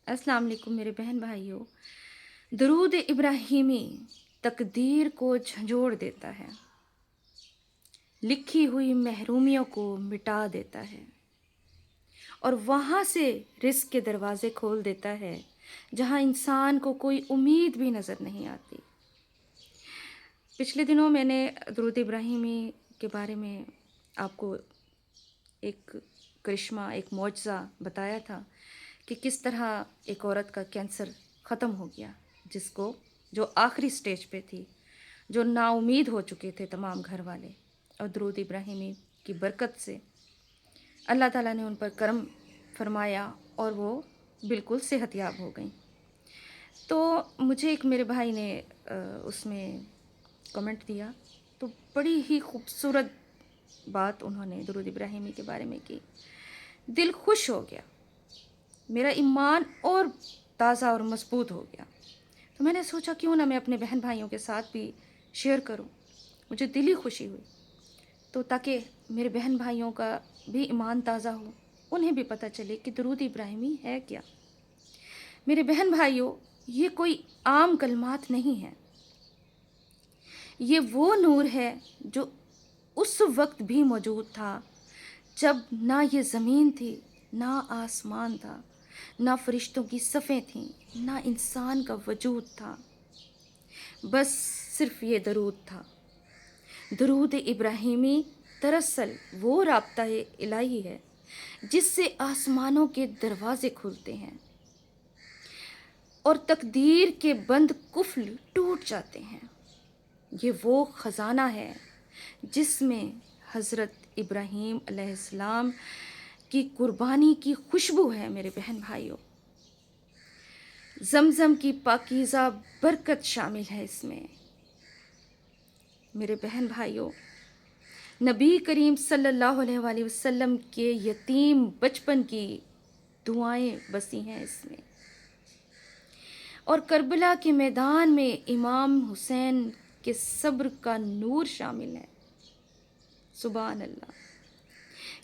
अस्सलाम वालेकुम मेरे बहन भाइयों। दरूद इब्राहिमी तकदीर को झंझोड़ देता है, लिखी हुई महरूमियों को मिटा देता है और वहाँ से रिस्क के दरवाज़े खोल देता है जहाँ इंसान को कोई उम्मीद भी नज़र नहीं आती। पिछले दिनों मैंने दरूद इब्राहिमी के बारे में आपको एक करिश्मा, एक मौजज़ा बताया था कि किस तरह एक औरत का कैंसर ख़त्म हो गया, जो आखिरी स्टेज पे थी, जो नाउम्मीद हो चुके थे तमाम घर वाले, और दरूद इब्राहिमी की बरकत से अल्लाह ताला ने उन पर करम फरमाया और वो बिल्कुल सेहतयाब हो गई। तो मुझे एक मेरे भाई ने उसमें कमेंट दिया, तो बड़ी ही खूबसूरत बात उन्होंने दरूद इब्राहिमी के बारे में की। दिल खुश हो गया, मेरा ईमान और ताज़ा और मजबूत हो गया। तो मैंने सोचा क्यों ना मैं अपने बहन भाइयों के साथ भी शेयर करूं। मुझे दिली खुशी हुई, तो ताकि मेरे बहन भाइयों का भी ईमान ताज़ा हो, उन्हें भी पता चले कि दरूद इब्राहिमी है क्या। मेरे बहन भाइयों, ये कोई आम कलमात नहीं है, ये वो नूर है जो उस वक्त भी मौजूद था जब ना ये ज़मीन थी, ना आसमान था, ना फरिश्तों की सफ़ें थीं, ना इंसान का वजूद था। बस सिर्फ ये दरूद था। दरूद इब्राहिमी दरअसल वो राब्ता इलाही है जिससे आसमानों के दरवाजे खुलते हैं और तकदीर के बंद कुफ्ल टूट जाते हैं। ये वो ख़जाना है जिसमें हज़रत इब्राहीम अलैहिस्सलाम की कुर्बानी की खुशबू है। मेरे बहन भाइयों, ज़मज़म की पाकीज़ा बरकत शामिल है इसमें। मेरे बहन भाइयों, नबी करीम सल्लल्लाहु अलैहि वसल्लम के यतीम बचपन की दुआएं बसी हैं इसमें, और करबला के मैदान में इमाम हुसैन के सब्र का नूर शामिल है। सुभान अल्लाह।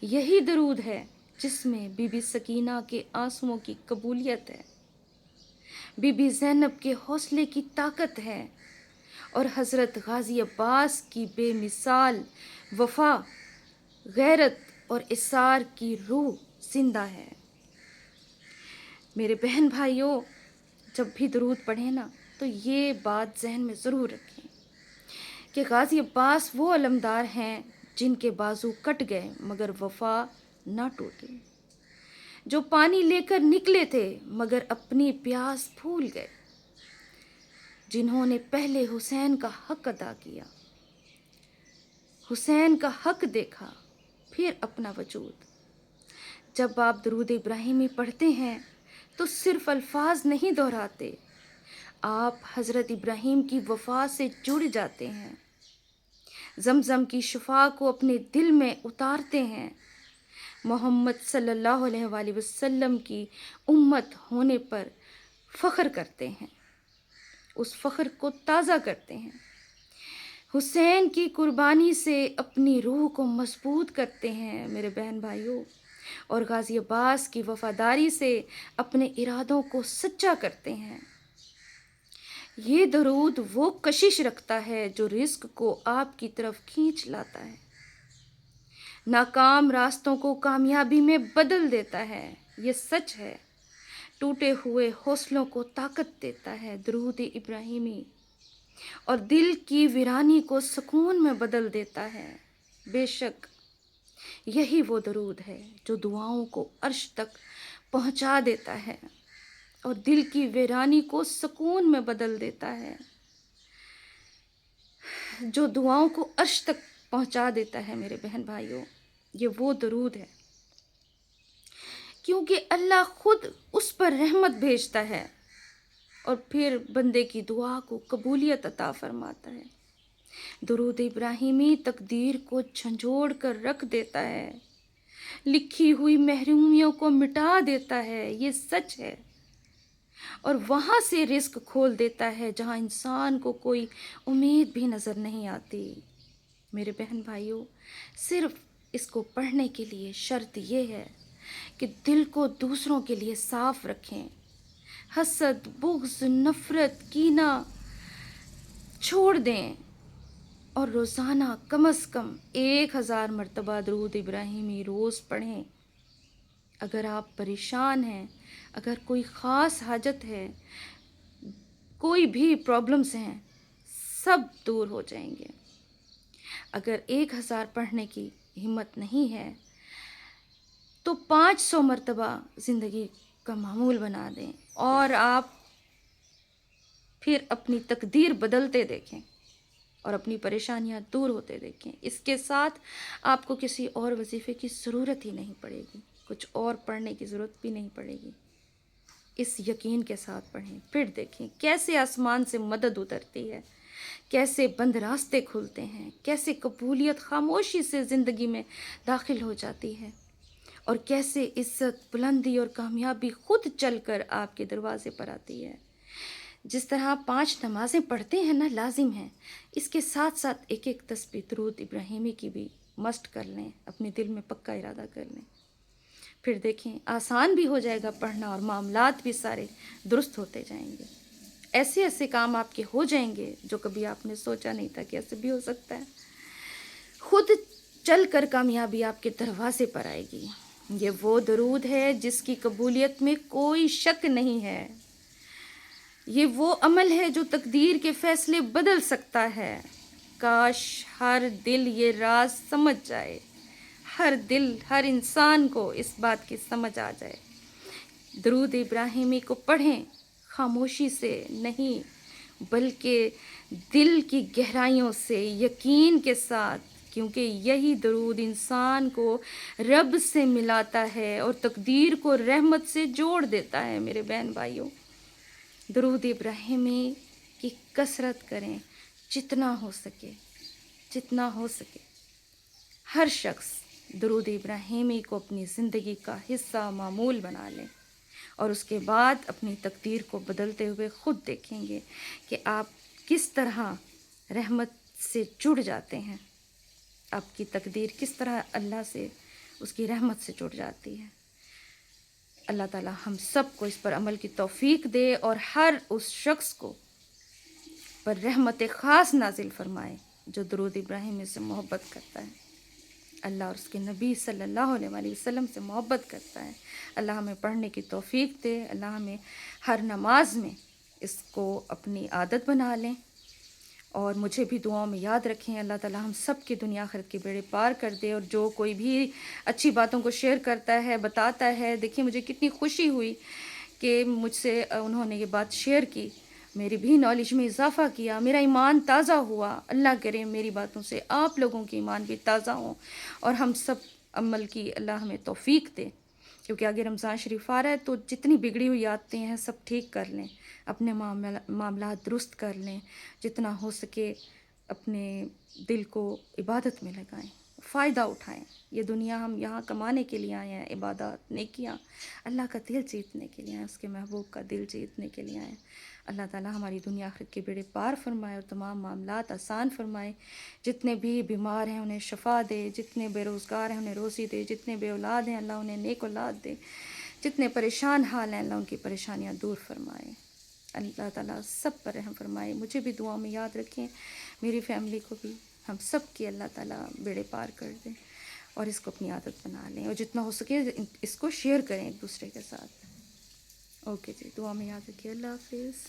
यही दरूद है जिसमें बीबी सकीना के आंसुओं की कबूलियत है, बीबी ज़ैनब के हौसले की ताकत है और हज़रत गाज़ी अब्बास की बेमिसाल वफ़ा, गैरत और इसार की रूह जिंदा है। मेरे बहन भाइयों, जब भी दरूद पढ़ें ना, तो ये बात जहन में ज़रूर रखें कि गाज़ी अब्बास वो अलमदार हैं जिनके बाजू कट गए मगर वफ़ा ना टूटी, जो पानी लेकर निकले थे मगर अपनी प्यास भूल गए, जिन्होंने पहले हुसैन का हक अदा किया, हुसैन का हक देखा, फिर अपना वजूद। जब आप दरूद इब्राहिमी पढ़ते हैं तो सिर्फ अल्फाज नहीं दोहराते, आप हज़रत इब्राहीम की वफ़ा से जुड़ जाते हैं, ज़मज़म की शिफा को अपने दिल में उतारते हैं, मोहम्मद सल्लल्लाहु अलैहि वसल्लम की उम्मत होने पर फ़ख्र करते हैं, उस फ़ख्र को ताज़ा करते हैं, हुसैन की कुर्बानी से अपनी रूह को मजबूत करते हैं मेरे बहन भाइयों, और गाज़ी अब्बास की वफ़ादारी से अपने इरादों को सच्चा करते हैं। ये दरूद वो कशिश रखता है जो रिस्क को आपकी तरफ खींच लाता है, नाकाम रास्तों को कामयाबी में बदल देता है। ये सच है, टूटे हुए हौसलों को ताकत देता है दरूद इब्राहिमी, और दिल की वीरानी को सुकून में बदल देता है। बेशक यही वो दरूद है जो दुआओं को अर्श तक पहुंचा देता है और दिल की वीरानी को सुकून में बदल देता है, जो दुआओं को अर्श तक पहुंचा देता है। मेरे बहन भाइयों, ये वो दरूद है क्योंकि अल्लाह खुद उस पर रहमत भेजता है और फिर बंदे की दुआ को कबूलियत अता फरमाता है। दरूद इब्राहिमी तकदीर को झंझोड़ कर रख देता है, लिखी हुई महरूमियों को मिटा देता है। ये सच है, और वहाँ से रिस्क खोल देता है जहाँ इंसान को कोई उम्मीद भी नज़र नहीं आती। मेरे बहन भाइयों, सिर्फ इसको पढ़ने के लिए शर्त ये है कि दिल को दूसरों के लिए साफ रखें, حسد، بغض، نفرت، کینہ چھوڑ دیں اور روزانہ کم از کم 1000 مرتبہ درود ابراہیمی روز پڑھیں۔ اگر آپ پریشان ہیں، اگر کوئی خاص حاجت ہے، کوئی بھی پرابلمس ہیں، سب دور ہو جائیں گے۔ اگر 1000 پڑھنے کی ہمت نہیں ہے تو 500 مرتبہ زندگی کا معمول بنا دیں اور آپ پھر اپنی تقدیر بدلتے دیکھیں اور اپنی پریشانیاں دور ہوتے دیکھیں۔ اس کے ساتھ آپ کو کسی اور وظیفے کی ضرورت ہی نہیں پڑے گی، کچھ اور پڑھنے کی ضرورت بھی نہیں پڑے گی۔ اس یقین کے ساتھ پڑھیں، پھر دیکھیں کیسے آسمان سے مدد اترتی ہے، کیسے بند راستے کھلتے ہیں، کیسے قبولیت خاموشی سے زندگی میں داخل ہو جاتی ہے، اور کیسے عزت، بلندی اور کامیابی خود چل کر آپ کے دروازے پر آتی ہے۔ جس طرح آپ 5 نمازیں پڑھتے ہیں نا، لازم ہیں، اس کے ساتھ ساتھ ایک ایک تسبیح درود ابراہیمی کی بھی مسٹ کر لیں، اپنے دل میں پکا ارادہ کر لیں۔ پھر دیکھیں آسان بھی ہو جائے گا پڑھنا اور معاملات بھی سارے درست ہوتے جائیں گے۔ ایسے ایسے کام آپ کے ہو جائیں گے جو کبھی آپ نے سوچا نہیں تھا کہ ایسے بھی ہو سکتا ہے۔ خود چل کر کامیابی آپ کے دروازے پر آئے گی۔ یہ وہ درود ہے جس کی قبولیت میں کوئی شک نہیں ہے۔ یہ وہ عمل ہے جو تقدیر کے فیصلے بدل سکتا ہے۔ کاش ہر دل یہ راز سمجھ جائے، ہر دل، ہر انسان کو اس بات کی سمجھ آ جائے۔ درود ابراہیمی کو پڑھیں، خاموشی سے نہیں بلکہ دل کی گہرائیوں سے، یقین کے ساتھ، کیونکہ یہی درود انسان کو رب سے ملاتا ہے اور تقدیر کو رحمت سے جوڑ دیتا ہے۔ میرے بہن بھائیوں، درود ابراہیمی کی کثرت کریں، جتنا ہو سکے، جتنا ہو سکے۔ ہر شخص درود ابراہیمی کو اپنی زندگی کا حصہ، معمول بنا لیں، اور اس کے بعد اپنی تقدیر کو بدلتے ہوئے خود دیکھیں گے کہ آپ کس طرح رحمت سے جڑ جاتے ہیں، آپ کی تقدیر کس طرح اللہ سے، اس کی رحمت سے جڑ جاتی ہے۔ اللہ تعالیٰ ہم سب کو اس پر عمل کی توفیق دے اور ہر اس شخص کو پر رحمت خاص نازل فرمائے جو درود ابراہیمی سے محبت کرتا ہے، اللہ اور اس کے نبی صلی اللہ علیہ وآلہ وسلم سے محبت کرتا ہے۔ اللہ ہمیں پڑھنے کی توفیق دے، اللہ ہمیں ہر نماز میں اس کو اپنی عادت بنا لیں، اور مجھے بھی دعاؤں میں یاد رکھیں۔ اللہ تعالیٰ ہم سب کی دنیا آخرت کے بیڑے پار کر دے، اور جو کوئی بھی اچھی باتوں کو شیئر کرتا ہے، بتاتا ہے، دیکھیں مجھے کتنی خوشی ہوئی کہ مجھ سے انہوں نے یہ بات شیئر کی، میری بھی نالج میں اضافہ کیا، میرا ایمان تازہ ہوا۔ اللہ کرے میری باتوں سے آپ لوگوں کے ایمان بھی تازہ ہوں، اور ہم سب عمل کی اللہ ہمیں توفیق دے، کیونکہ آگے رمضان شریف آ رہا ہے، تو جتنی بگڑی ہوئی عادتیں ہیں سب ٹھیک کر لیں، اپنے معاملات درست کر لیں، جتنا ہو سکے اپنے دل کو عبادت میں لگائیں، فائدہ اٹھائیں۔ یہ دنیا ہم یہاں کمانے کے لیے آئے ہیں، عبادات، نیکیاں، اللہ کا دل جیتنے کے لیے آئے ہیں، اس کے محبوب کا دل جیتنے کے لیے آئے ہیں۔ اللہ تعالیٰ ہماری دنیا آخرت کے بیڑے پار فرمائے اور تمام معاملات آسان فرمائے۔ جتنے بھی بیمار ہیں انہیں شفا دے، جتنے بے روزگار ہیں انہیں روزی دے، جتنے بے اولاد ہیں اللہ انہیں نیک اولاد دے، جتنے پریشان حال ہیں اللہ ان کی پریشانیاں دور فرمائے۔ اللہ تعالیٰ سب پر رحم فرمائے۔ مجھے بھی دعاؤں میں یاد رکھیں، میری فیملی کو بھی، ہم سب کی اللہ تعالیٰ بیڑے پار کر دیں، اور اس کو اپنی عادت بنا لیں، اور جتنا ہو سکے اس کو شیئر کریں ایک دوسرے کے ساتھ۔ اوکے جی، دعا میں یاد رکھیے۔ اللہ حافظ۔